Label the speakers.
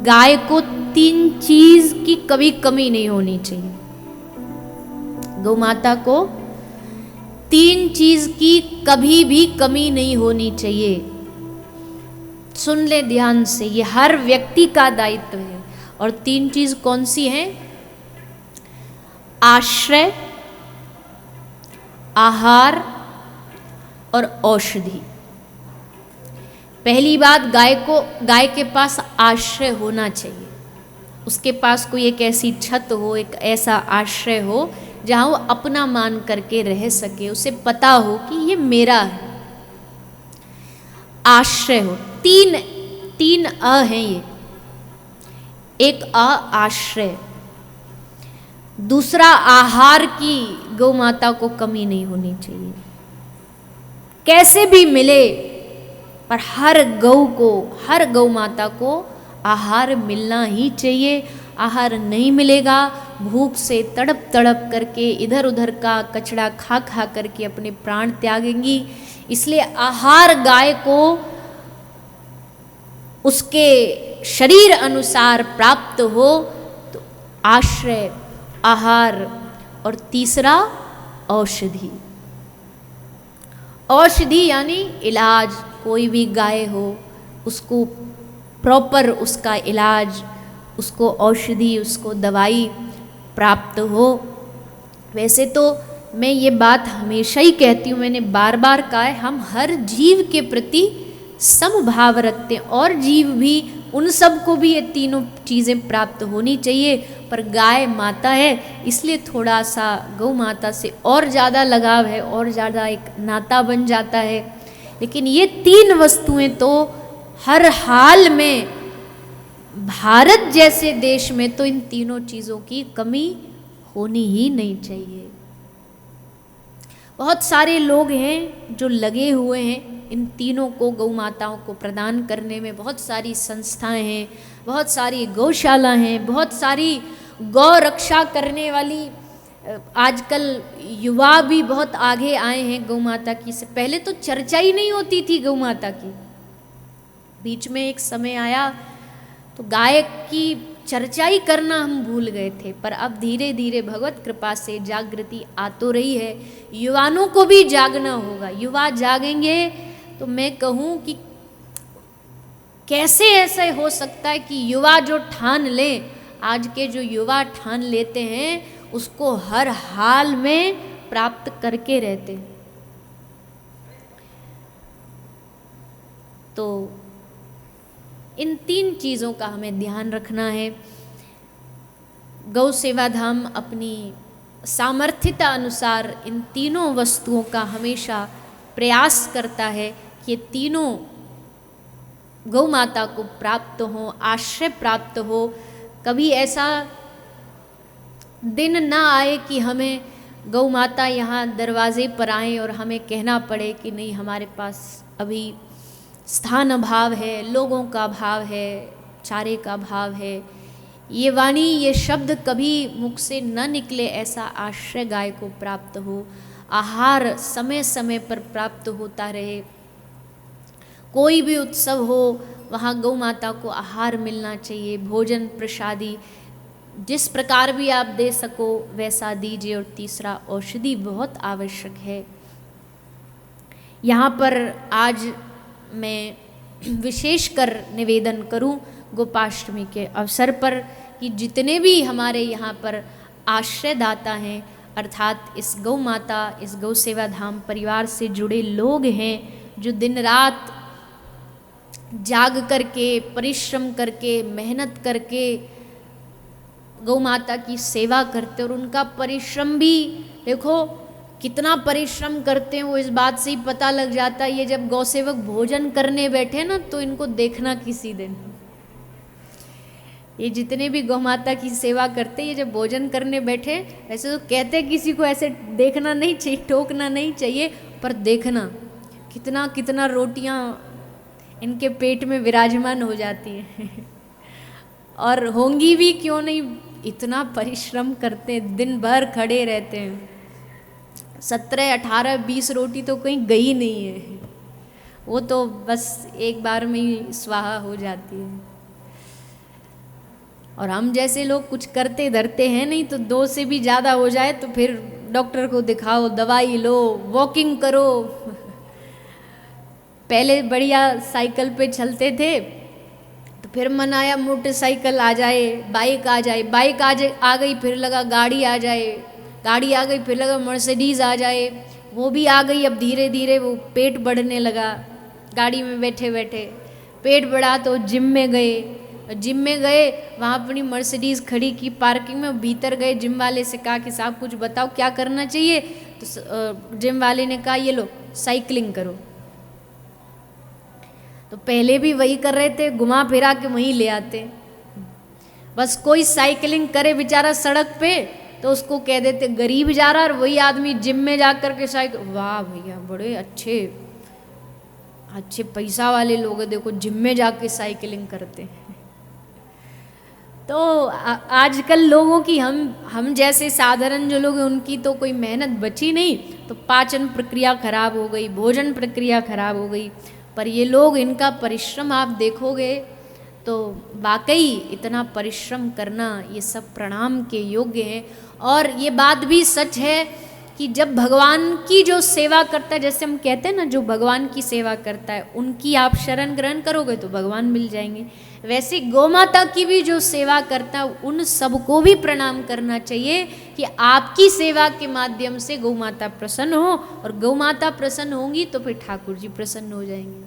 Speaker 1: गाय को 3 चीज की कभी कमी नहीं होनी चाहिए। गौ माता को 3 चीज की कभी भी कमी नहीं होनी चाहिए। सुन ले ध्यान से, ये हर व्यक्ति का दायित्व है। और 3 चीज कौन सी हैं? आश्रय, आहार और औषधि। पहली बात, गाय के पास आश्रय होना चाहिए। उसके पास कोई एक ऐसी छत हो, एक ऐसा आश्रय हो जहां वो अपना मान करके रह सके, उसे पता हो कि ये मेरा है। आश्रय हो। तीन अ हैं ये। एक आश्रय, दूसरा आहार की गौ माता को कमी नहीं होनी चाहिए। कैसे भी मिले पर हर गौ माता को आहार मिलना ही चाहिए। आहार नहीं मिलेगा, भूख से तड़प तड़प करके इधर उधर का कचड़ा खा खा करके अपने प्राण त्यागेंगी। इसलिए आहार गाय को उसके शरीर अनुसार प्राप्त हो। तो आश्रय, आहार और तीसरा औषधि। औषधि यानी इलाज। कोई भी गाय हो उसको प्रॉपर उसका इलाज, उसको औषधि, उसको दवाई प्राप्त हो। वैसे तो मैं ये बात हमेशा ही कहती हूँ, मैंने बार बार कहा है, हम हर जीव के प्रति समभाव रखते हैं और जीव भी, उन सब को भी ये तीनों चीज़ें प्राप्त होनी चाहिए। पर गाय माता है इसलिए थोड़ा सा गौ माता से और ज़्यादा लगाव है, और ज़्यादा एक नाता बन जाता है। लेकिन ये 3 वस्तुएं तो हर हाल में, भारत जैसे देश में तो इन तीनों चीज़ों की कमी होनी ही नहीं चाहिए। बहुत सारे लोग हैं जो लगे हुए हैं इन तीनों को, गौ माताओं को प्रदान करने में। बहुत सारी संस्थाएं हैं, बहुत सारी गौशाला हैं, बहुत सारी गौ रक्षा करने वाली, आजकल युवा भी बहुत आगे आए हैं गौ माता की। से पहले तो चर्चा ही नहीं होती थी गौ माता की। बीच में एक समय आया तो गाय की चर्चा ही करना हम भूल गए थे। पर अब धीरे धीरे भगवत कृपा से जागृति आ तो रही है। युवाओं को भी जागना होगा। युवा जागेंगे तो मैं कहूँ कि कैसे ऐसे हो सकता है कि युवा जो ठान ले, आज के जो युवा ठान लेते हैं उसको हर हाल में प्राप्त करके रहते हैं। तो इन 3 चीज़ों का हमें ध्यान रखना है। गौ सेवा धाम अपनी सामर्थ्यता अनुसार इन तीनों वस्तुओं का हमेशा प्रयास करता है कि ये तीनों गौ माता को प्राप्त हो, आश्रय प्राप्त हो। कभी ऐसा दिन ना आए कि हमें गौ माता यहाँ दरवाजे पर आए और हमें कहना पड़े कि नहीं, हमारे पास अभी स्थान अभाव है, लोगों का अभाव है, चारे का अभाव है। ये वाणी, ये शब्द कभी मुख से न निकले। ऐसा आश्रय गाय को प्राप्त हो, आहार समय समय पर प्राप्त होता रहे। कोई भी उत्सव हो वहाँ गौ माता को आहार मिलना चाहिए, भोजन प्रसादी जिस प्रकार भी आप दे सको वैसा दीजिए। और तीसरा औषधि बहुत आवश्यक है। यहाँ पर आज मैं विशेषकर निवेदन करूं गोपाष्टमी के अवसर पर कि जितने भी हमारे यहाँ पर आश्रयदाता हैं, अर्थात इस गौ माता, इस गौ सेवा धाम परिवार से जुड़े लोग हैं, जो दिन रात जाग करके, परिश्रम करके, मेहनत करके गौ माता की सेवा करते, और उनका परिश्रम भी देखो कितना परिश्रम करते हैं वो इस बात से ही पता लग जाता है। ये जब गौसेवक भोजन करने बैठे ना तो इनको देखना किसी दिन, ये जितने भी गौ माता की सेवा करते, ये जब भोजन करने बैठे, ऐसे तो कहते किसी को ऐसे देखना नहीं चाहिए, टोकना नहीं चाहिए, पर देखना कितना कितना रोटियां इनके पेट में विराजमान हो जाती हैं और होंगी भी क्यों नहीं, इतना परिश्रम करते हैं, दिन भर खड़े रहते हैं। 17, 18, 20 रोटी तो कहीं गई नहीं है, वो तो बस एक बार में ही स्वाहा हो जाती है। और हम जैसे लोग कुछ करते धरते हैं नहीं, तो 2 से भी ज़्यादा हो जाए तो फिर डॉक्टर को दिखाओ, दवाई लो, वॉकिंग करो। पहले बढ़िया साइकिल पे चलते थे, तो फिर मन आया मोटरसाइकिल आ जाए, बाइक आ जाए, बाइक आ गई, फिर लगा गाड़ी आ जाए, गाड़ी आ गई, फिर लगा मर्सिडीज़ आ जाए, वो भी आ गई। अब धीरे धीरे वो पेट बढ़ने लगा, गाड़ी में बैठे बैठे पेट बढ़ा तो जिम में गए, जिम में गए, वहाँ अपनी मर्सिडीज़ खड़ी की पार्किंग में, भीतर गए, जिम वाले से कहा कि साहब कुछ बताओ क्या करना चाहिए। तो जिम वाले ने कहा ये लो साइकिलिंग करो। तो पहले भी वही कर रहे थे, घुमा फिरा के वहीं ले आते। बस कोई साइकिलिंग करे बेचारा सड़क पे तो उसको कह देते गरीब जा रहा, और वही आदमी जिम में जा कर के साइकिल, वाह भैया बड़े अच्छे अच्छे पैसा वाले लोग हैं, देखो जिम में जाके साइकिलिंग करते हैं। तो आजकल लोगों की, हम जैसे साधारण जो लोग हैं उनकी तो कोई मेहनत बची नहीं, तो पाचन प्रक्रिया खराब हो गई, भोजन प्रक्रिया खराब हो गई। पर ये लोग, इनका परिश्रम आप देखोगे तो वाकई इतना परिश्रम करना ये सब प्रणाम के योग्य है। और ये बात भी सच है कि जब भगवान की जो सेवा करता है, जैसे हम कहते हैं ना, जो भगवान की सेवा करता है उनकी आप शरण ग्रहण करोगे तो भगवान मिल जाएंगे। वैसे गौ माता की भी जो सेवा करता है उन सबको भी प्रणाम करना चाहिए कि आपकी सेवा के माध्यम से गौ माता प्रसन्न हो, और गौ माता प्रसन्न होंगी तो फिर ठाकुर जी प्रसन्न हो जाएंगे।